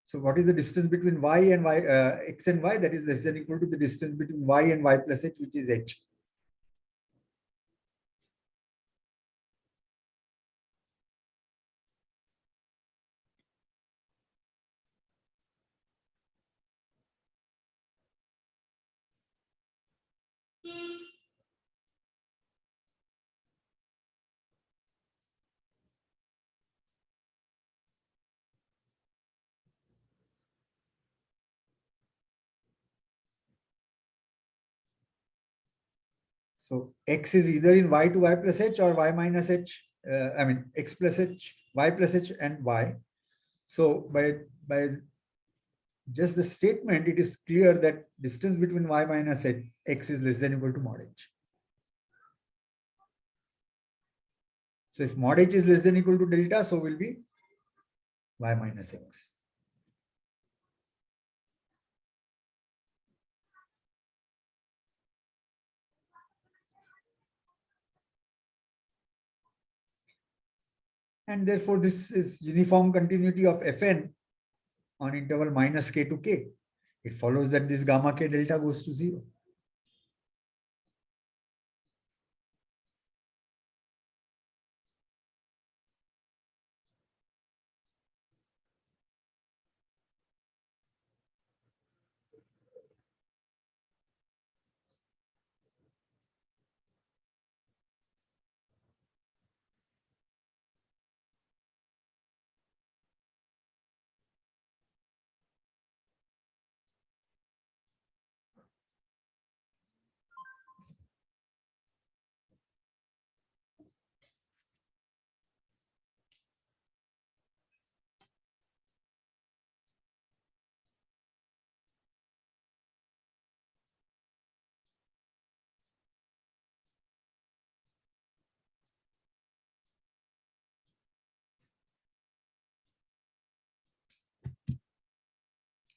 so what is the distance between y and y, x and y? That is less than equal to the distance between y and y plus h, which is h. So x is either in y to y plus h or y minus h. I mean x plus h, y plus h, and y. So by just the statement, it is clear that distance between y minus h, x is less than or equal to mod h. So if mod h is less than or equal to delta, so will be y minus x. And therefore, this is uniform continuity of Fn on interval minus k to k. It follows that this gamma k delta goes to 0.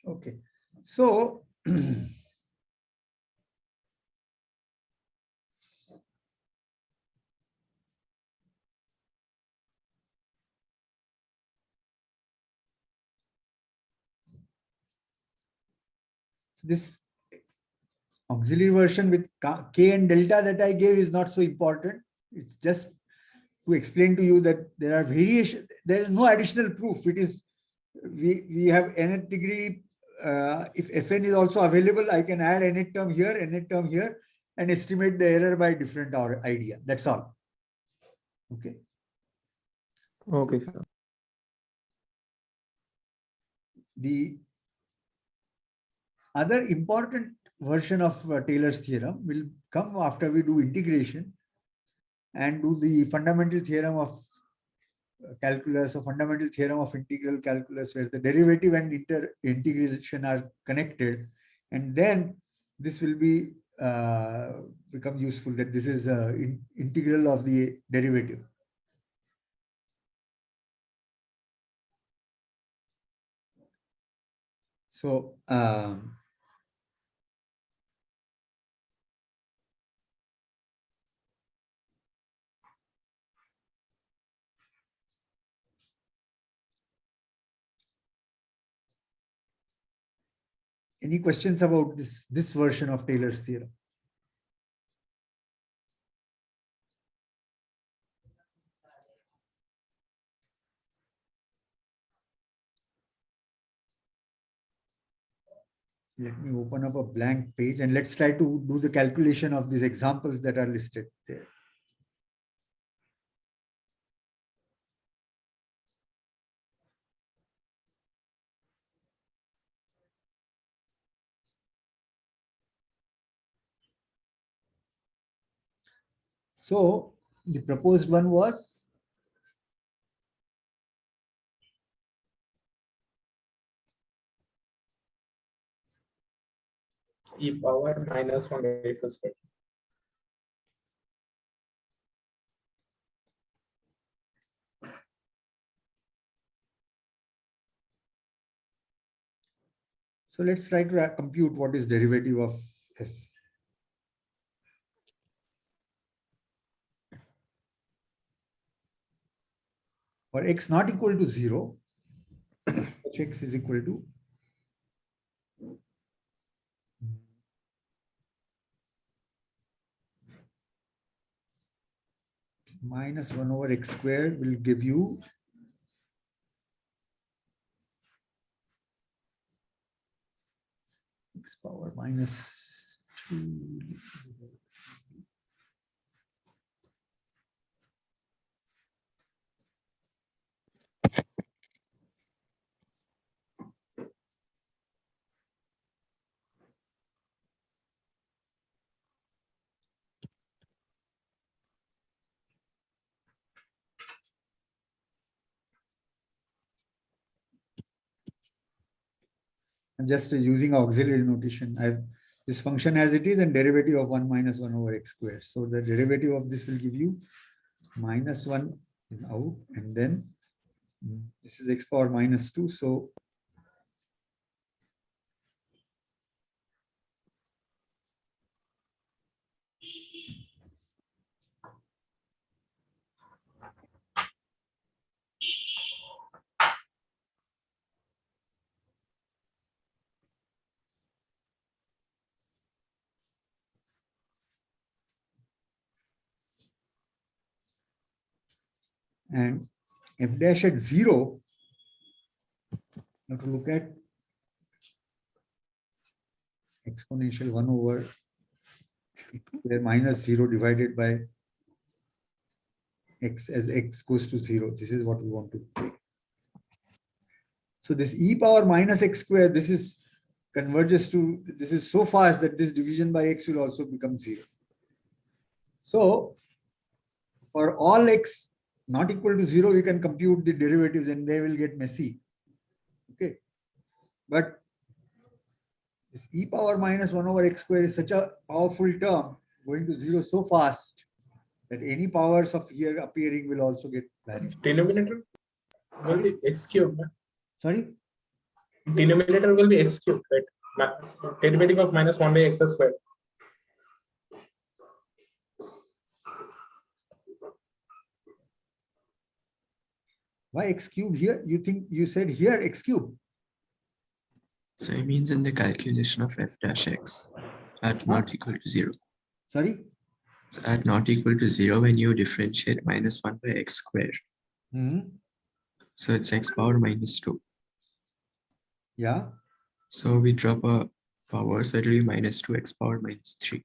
Okay, so this auxiliary version with k and delta that I gave is not so important. It's just to explain to you that there are variations. There is no additional proof. It is we have nth degree. If Fn is also available, I can add nth term here, nth term here, and estimate the error by different idea. That's all. Okay. Okay, sir. The other important version of Taylor's theorem will come after we do integration and do the fundamental theorem of calculus or fundamental theorem of integral calculus, where the derivative and integration are connected, and then this will be become useful, that this is integral of the derivative. So any questions about this version of Taylor's theorem? Let me open up a blank page and let's try to do the calculation of these examples that are listed there. So the proposed one was e power minus 1 x squared. so let's try to compute what is derivative of f. For x not equal to 0, x is equal to minus 1 over x squared will give you x power minus 2. I'm just using auxiliary notation. This function as it is and derivative of 1 minus 1 over x squared. So the derivative of this will give you minus 1 in out, and then this is x power minus 2. So and f dash at 0, you have to look at exponential 1 over square minus 0 divided by x as x goes to 0. This is what we want to take. So this e power minus x square, this is converges to, this is so fast that this division by x will also become 0. So for all x not equal to 0, we can compute the derivatives and they will get messy. Okay. But this e power minus 1 over x square is such a powerful term, going to 0 so fast that any powers of here appearing will also get vanished. Denominator will be x cubed. Sorry? Denominator will be x cubed, right? Derivative of minus 1 by x squared. Why x cube here? You think you said here x cube? So it means in the calculation of f dash x at not equal to 0. Sorry? So at not equal to 0, when you differentiate minus 1 by x squared. So it's x power minus 2. Yeah. So we drop a power, so it will be minus 2x power minus 3.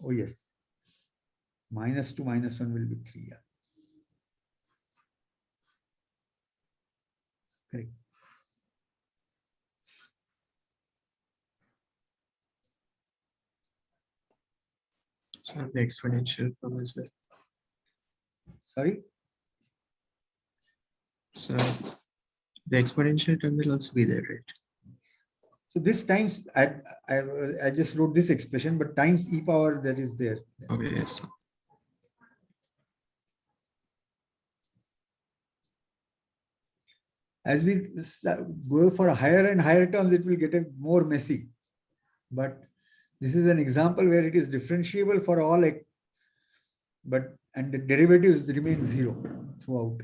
Oh, yes. Minus 2 minus 1 will be 3. Yeah. Correct. So the exponential term as well. Sorry? So the exponential term will also be there, right? So this times, I just wrote this expression, but times e power that is there. Okay, yes. As we go for higher and higher terms, it will get more messy. But this is an example where it is differentiable for all, and the derivatives remain 0 throughout.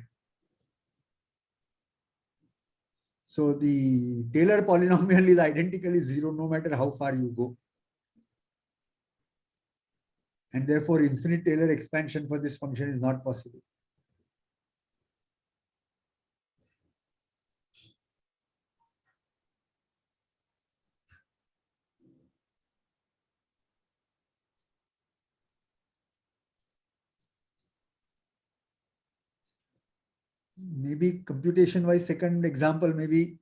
So the Taylor polynomial is identically 0 no matter how far you go. And therefore, infinite Taylor expansion for this function is not possible. Maybe computation wise, second example, maybe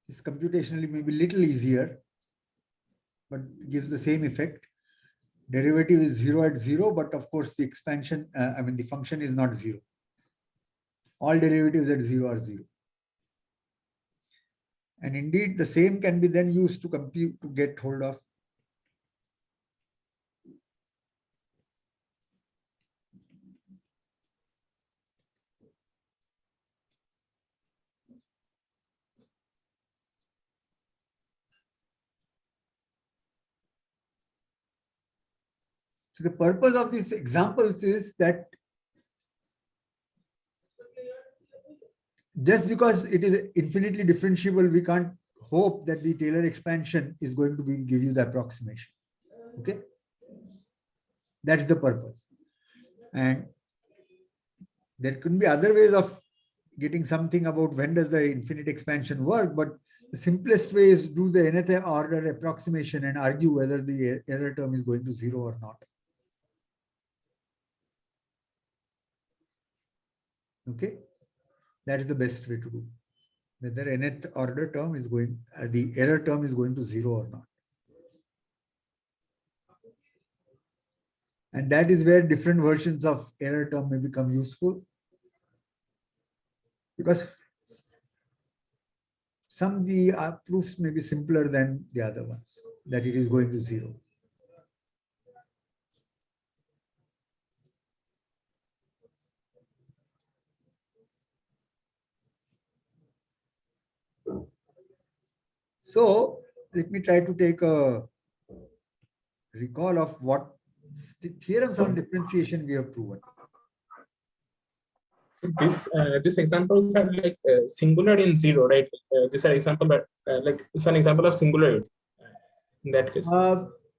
this computationally maybe little easier, but gives the same effect. Derivative is 0 at 0, but of course the expansion, the function is not 0. All derivatives at 0 are 0. And indeed, the same can be then used to compute, to get hold of So the purpose of these examples is that just because it is infinitely differentiable, we can't hope that the Taylor expansion is going to give you the approximation. Okay, that's the purpose. And there could be other ways of getting something about when does the infinite expansion work, but the simplest way is do the nth order approximation and argue whether the error term is going to 0 or not. Okay, that is the best way to do. whether nth order term is going, the error term is going to 0 or not. And that is where different versions of error term may become useful, because some the proofs may be simpler than the other ones, that it is going to 0. So let me try to take a recall of what theorems on differentiation we have proven. This examples are like singular in 0, right? This is an example, but like it's an example of singularity in that case.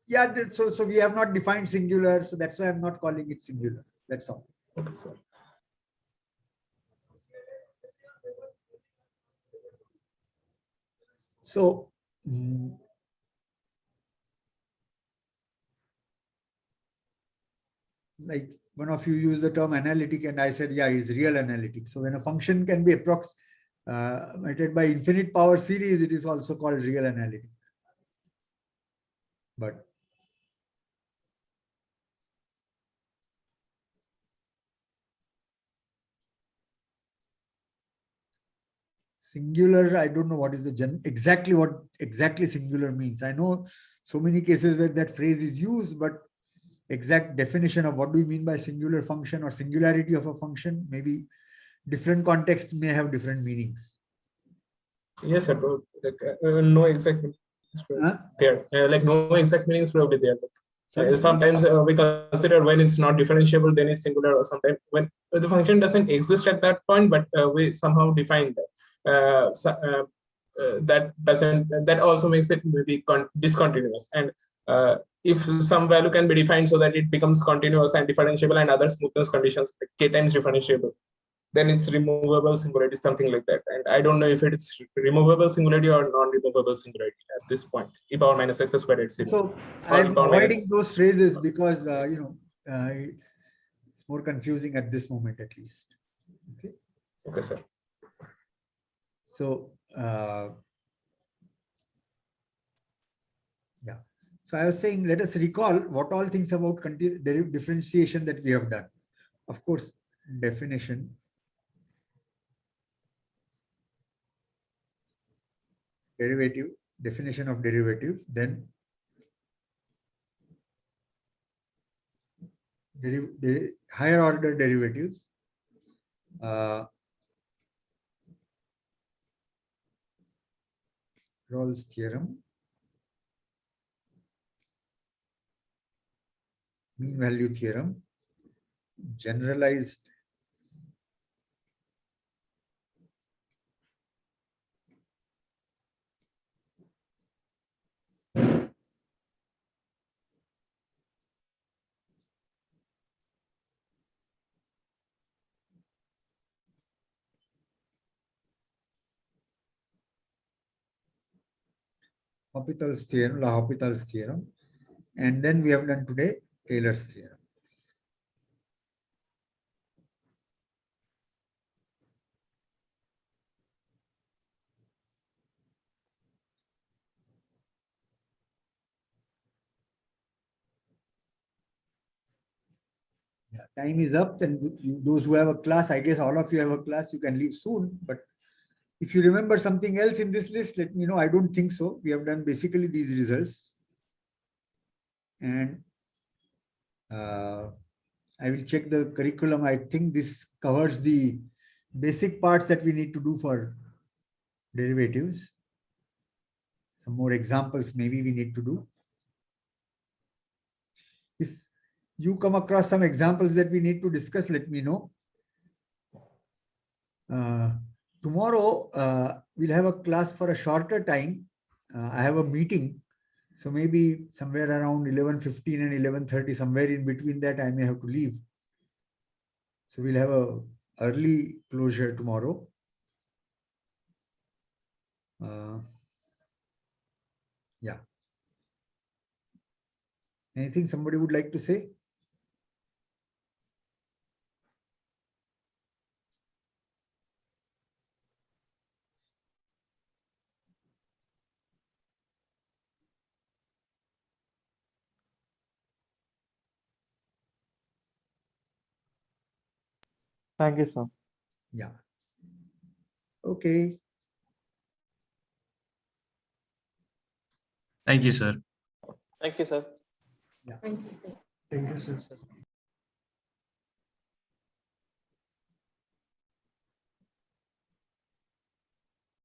Yeah, so we have not defined singular, so that's why I'm not calling it singular. That's all. Okay, sir. So like one of you used the term analytic, and I said, yeah, it's real analytic. So when a function can be approximated by infinite power series, it is also called real analytic. But singular, I don't know what is the exactly singular means. I know so many cases where that phrase is used, but exact definition of what do we mean by singular function or singularity of a function, maybe different contexts may have different meanings. Yes, sir. Bro. Like, no exact meanings there. Like no exact meanings probably there. Sometimes we consider when it's not differentiable, then it's singular, or sometimes when the function doesn't exist at that point, but we somehow define that. That also makes it maybe discontinuous. And if some value can be defined so that it becomes continuous and differentiable, and other smoothness conditions like k times differentiable, then it's removable singularity, something like that. And I don't know if it's removable singularity or non-removable singularity at this point. E power minus x squared at 0. So I'm avoiding those phrases because it's more confusing at this moment, at least. Okay. Okay, sir. So yeah. So I was saying, let us recall what all things about differentiation that we have done. Of course, definition, derivative, definition of derivative, then higher order derivatives, Rawls theorem, mean value theorem, generalized L'Hopital's theorem, and then we have done today Taylor's theorem. Yeah, time is up. Then those who have a class, I guess all of you have a class, you can leave soon. But if you remember something else in this list, let me know. I don't think so. We have done basically these results. And I will check the curriculum. I think this covers the basic parts that we need to do for derivatives. Some more examples maybe we need to do. If you come across some examples that we need to discuss, let me know. Tomorrow, we'll have a class for a shorter time. I have a meeting. So maybe somewhere around 11:15 and 11:30, somewhere in between that, I may have to leave. So we'll have a early closure tomorrow. Yeah. Anything somebody would like to say? Thank you, sir. Yeah. Okay. Thank you, sir. Thank you, sir. Yeah. Thank you, sir.